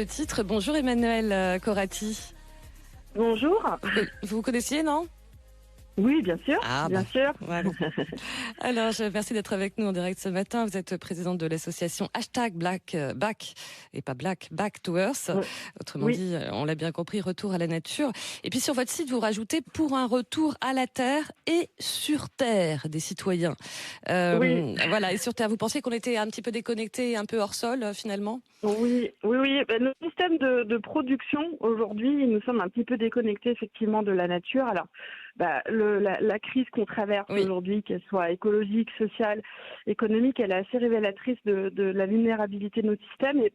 Le titre, bonjour Emmanuel Corati. Bonjour. Vous vous connaissiez, non? Oui, bien sûr. Bien sûr. Voilà. Alors, merci d'être avec nous en direct ce matin. Vous êtes présidente de l'association #Back et pas Black, Back to Earth. Autrement dit, on l'a bien compris, retour à la nature. Et puis sur votre site, vous rajoutez pour un retour à la terre et sur terre des citoyens. Voilà, et sur terre, vous pensiez qu'on était un petit peu déconnecté, un peu hors sol finalement? Oui. Nos systèmes de production, aujourd'hui, nous sommes un petit peu déconnectés effectivement de la nature. Alors, la crise qu'on traverse aujourd'hui, qu'elle soit écologique, sociale, économique, elle est assez révélatrice de la vulnérabilité de nos systèmes. Et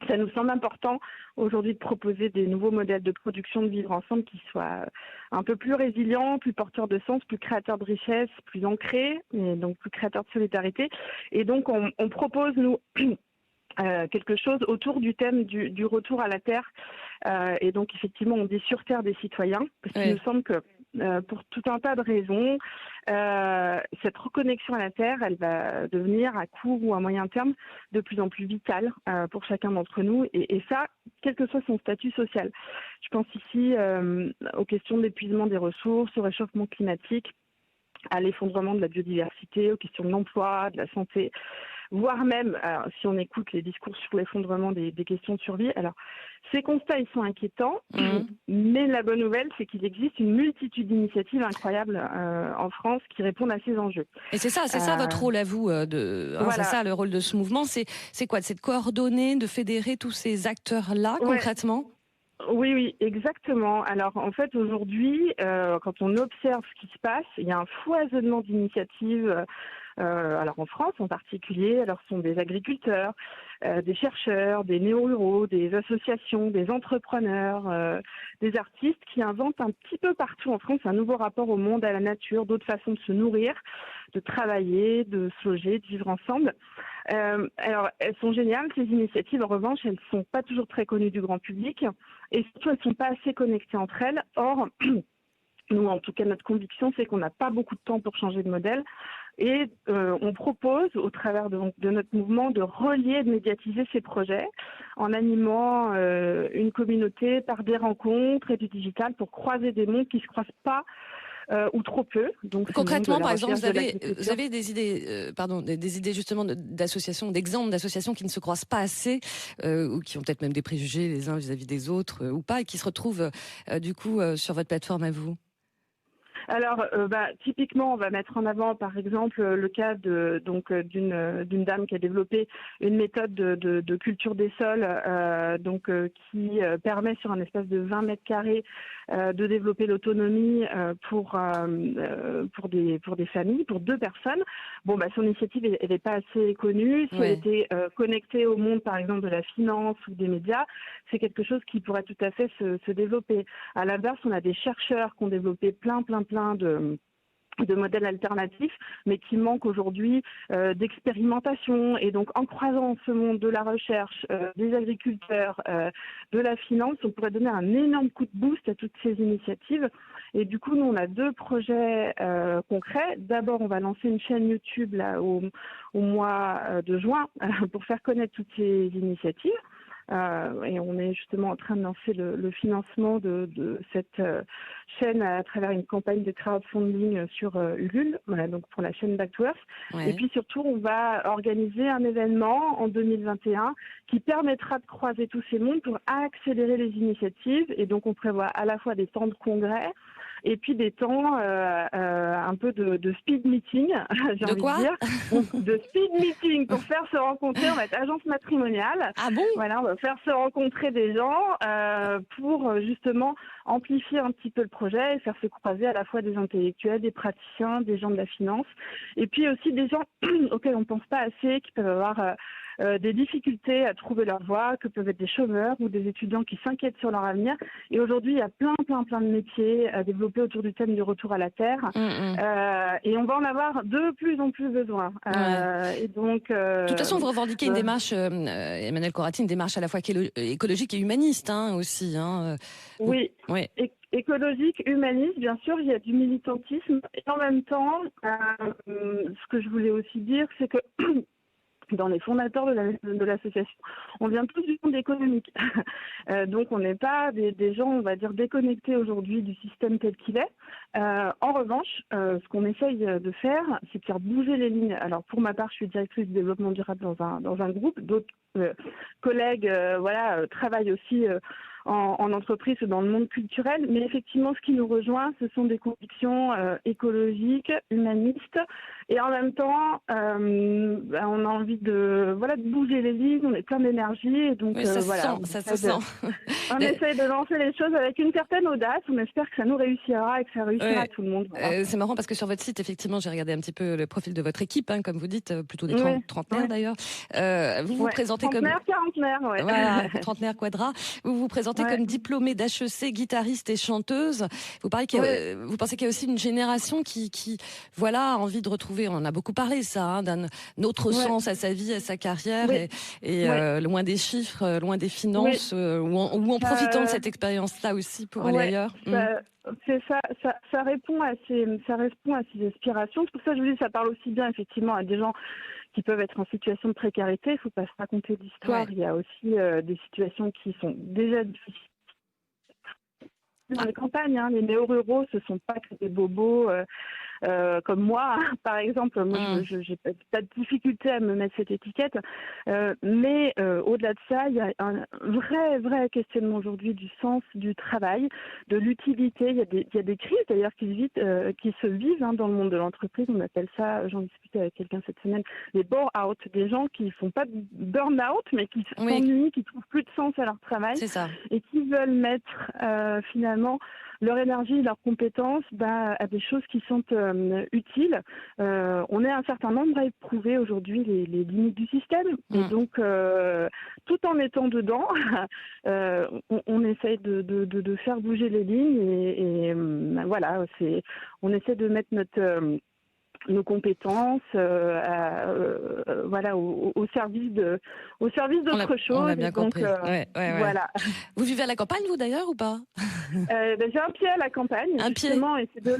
ça nous semble important aujourd'hui de proposer des nouveaux modèles de production de vivre ensemble qui soient un peu plus résilients, plus porteurs de sens, plus créateurs de richesse, plus ancrés, et donc plus créateurs de solidarité. Et donc, on propose, nous, quelque chose autour du thème du retour à la terre. Et donc, effectivement, on dit sur terre des citoyens, parce qu'il nous semble que pour tout un tas de raisons, cette reconnexion à la terre, elle va devenir à court ou à moyen terme de plus en plus vitale pour chacun d'entre nous. Et ça, quel que soit son statut social. Je pense ici aux questions d'épuisement des ressources, au réchauffement climatique, à l'effondrement de la biodiversité, aux questions de l'emploi, de la santé, voire même, alors, si on écoute les discours sur l'effondrement des questions de survie, alors ces constats, ils sont inquiétants, mais la bonne nouvelle, c'est qu'il existe une multitude d'initiatives incroyables en France qui répondent à ces enjeux. Et c'est ça votre rôle à vous, c'est ça le rôle de ce mouvement, c'est quoi? C'est de coordonner, de fédérer tous ces acteurs-là concrètement? Oui, exactement. Alors en fait aujourd'hui, quand on observe ce qui se passe, il y a un foisonnement d'initiatives. Alors en France en particulier, alors ce sont des agriculteurs, des chercheurs, des néo-ruraux, des associations, des entrepreneurs, des artistes qui inventent un petit peu partout en France un nouveau rapport au monde, à la nature, d'autres façons de se nourrir, de travailler, de se loger, de vivre ensemble. Alors elles sont géniales ces initiatives. En revanche, elles ne sont pas toujours très connues du grand public et surtout elles ne sont pas assez connectées entre elles. Or, nous, en tout cas, notre conviction, c'est qu'on n'a pas beaucoup de temps pour changer de modèle. Et on propose, au travers de notre mouvement, de relier, de médiatiser ces projets en animant une communauté par des rencontres et du digital pour croiser des mondes qui ne se croisent pas ou trop peu. Donc, concrètement, par exemple, vous avez des idées, des idées justement d'associations, d'exemples d'associations qui ne se croisent pas assez, ou qui ont peut-être même des préjugés les uns vis-à-vis des autres, ou pas, et qui se retrouvent du coup sur votre plateforme à vous? Alors, typiquement, on va mettre en avant, par exemple, le cas d'une dame qui a développé une méthode de culture des sols, qui permet sur un espace de 20 mètres carrés de développer l'autonomie pour des familles, pour 2 personnes. Son initiative, elle n'est pas assez connue. Si elle était connectée au monde, par exemple, de la finance ou des médias, c'est quelque chose qui pourrait tout à fait se développer. À l'inverse, on a des chercheurs qui ont développé plein de modèles alternatifs, mais qui manquent aujourd'hui d'expérimentation. Et donc, en croisant ce monde de la recherche, des agriculteurs, de la finance, on pourrait donner un énorme coup de boost à toutes ces initiatives. Et du coup, nous, on a 2 projets concrets. D'abord, on va lancer une chaîne YouTube là, au mois de juin pour faire connaître toutes ces initiatives. Et on est justement en train de lancer le financement de cette chaîne à travers une campagne de crowdfunding sur Ulule, donc pour la chaîne Back to Earth. Et puis surtout, on va organiser un événement en 2021 qui permettra de croiser tous ces mondes pour accélérer les initiatives. Et donc, on prévoit à la fois des temps de congrès et puis des temps un peu de speed meeting, j'ai envie de dire. De speed meeting pour faire se rencontrer, on va être agence matrimoniale. Ah bon? Voilà, on va faire se rencontrer des gens pour justement amplifier un petit peu le projet et faire se croiser à la fois des intellectuels, des praticiens, des gens de la finance, et puis aussi des gens auxquels on ne pense pas assez, qui peuvent avoir des difficultés à trouver leur voie, que peuvent être des chômeurs ou des étudiants qui s'inquiètent sur leur avenir. Et aujourd'hui, il y a plein de métiers à développer autour du thème du retour à la terre. Et on va en avoir de plus en plus besoin. Et donc, de toute façon, vous revendiquez une démarche, Emmanuel Corati, une démarche à la fois écologique et humaniste aussi. Oui. Écologique, humaniste, bien sûr, il y a du militantisme. Et en même temps, ce que je voulais aussi dire, c'est que dans les fondateurs de l'association, on vient tous du monde économique. Donc on n'est pas des gens, on va dire, déconnectés aujourd'hui du système tel qu'il est. En revanche, ce qu'on essaye de faire, c'est de faire bouger les lignes. Alors pour ma part, je suis directrice du développement durable dans un groupe. D'autres collègues travaillent aussi en entreprise ou dans le monde culturel. Mais effectivement, ce qui nous rejoint, ce sont des convictions écologiques, humanistes. Et en même temps, on a envie de bouger les lignes, on est plein d'énergie. Et donc, oui, ça se sent. On essaye de lancer les choses avec une certaine audace. On espère que ça nous réussira et que ça réussira à tout le monde. Voilà. C'est marrant parce que sur votre site, effectivement, j'ai regardé un petit peu le profil de votre équipe, comme vous dites, plutôt des trentenaires d'ailleurs. Vous vous présentez quarantenaire, Voilà, trentenaire quadra. Vous vous présentez comme diplômée d'HEC, guitariste et chanteuse. Vous pensez qu'il y a aussi une génération qui a envie de retrouver, on en a beaucoup parlé ça, d'un autre sens à sa vie, à sa carrière, et loin des chiffres, loin des finances, ou en profitant de cette expérience-là aussi pour aller ailleurs. C'est ça répond à ces aspirations. C'est pour ça que je vous dis, ça parle aussi bien effectivement à des gens qui peuvent être en situation de précarité. Il ne faut pas se raconter d'histoire. Il y a aussi des situations qui sont déjà difficiles. Dans les campagnes, les néo-ruraux, ce ne sont pas que des bobos comme moi, par exemple. Moi, j'ai pas de difficulté à me mettre cette étiquette. Mais au-delà de ça, il y a un vrai questionnement aujourd'hui du sens du travail, de l'utilité. Il y a des crises d'ailleurs qui se vivent dans le monde de l'entreprise. On appelle ça, j'en discutais avec quelqu'un cette semaine, les bore-out, des gens qui font pas de burn-out, mais qui s'ennuient, qui trouvent plus de sens à leur travail. C'est ça. Et qui veulent mettre finalement leur énergie, leurs compétences à des choses qui sont utiles. On est un certain nombre à éprouver aujourd'hui les limites du système. Et donc, tout en étant dedans, on essaye de faire bouger les lignes. On essaie de mettre nos compétences au service d'autre chose. On a bien compris. Voilà. Vous vivez à la campagne, vous d'ailleurs, ou pas? J'ai un pied à la campagne, justement, et c'est de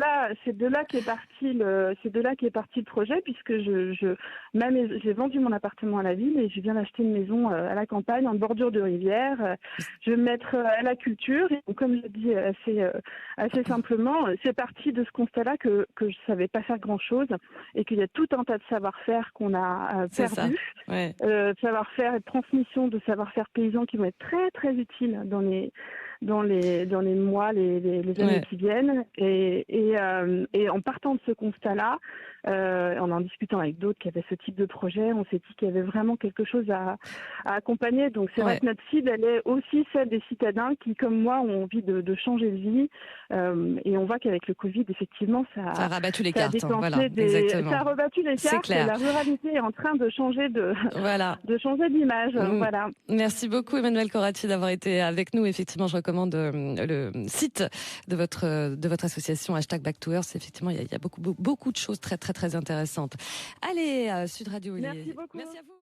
là qu'est parti le projet, puisque j'ai vendu mon appartement à la ville et je viens d'acheter une maison à la campagne, en bordure de rivière. Je vais me mettre à la culture, et donc, comme je le dis assez simplement, c'est parti de ce constat-là que je savais pas faire grand-chose et qu'il y a tout un tas de savoir-faire qu'on a perdu, savoir-faire et transmission de savoir-faire paysans qui vont être très très utiles dans les mois, les années qui viennent. Et en partant de ce constat-là, en discutant avec d'autres qui avaient ce type de projet, on s'est dit qu'il y avait vraiment quelque chose à accompagner. Donc c'est vrai que notre cible, elle est aussi celle des citadins qui, comme moi, ont envie de changer de vie. Et on voit qu'avec le Covid, effectivement, ça a rabattu les cartes. Ça a rebattu les cartes. Et la ruralité est en train de changer de changer d'image. Voilà. Merci beaucoup, Emmanuelle Coratti, d'avoir été avec nous. Effectivement, je recommande le site de votre association #BackToEarth. Effectivement, il y a beaucoup de choses très très très intéressantes. Allez, Sud Radio. Merci beaucoup. Merci à vous.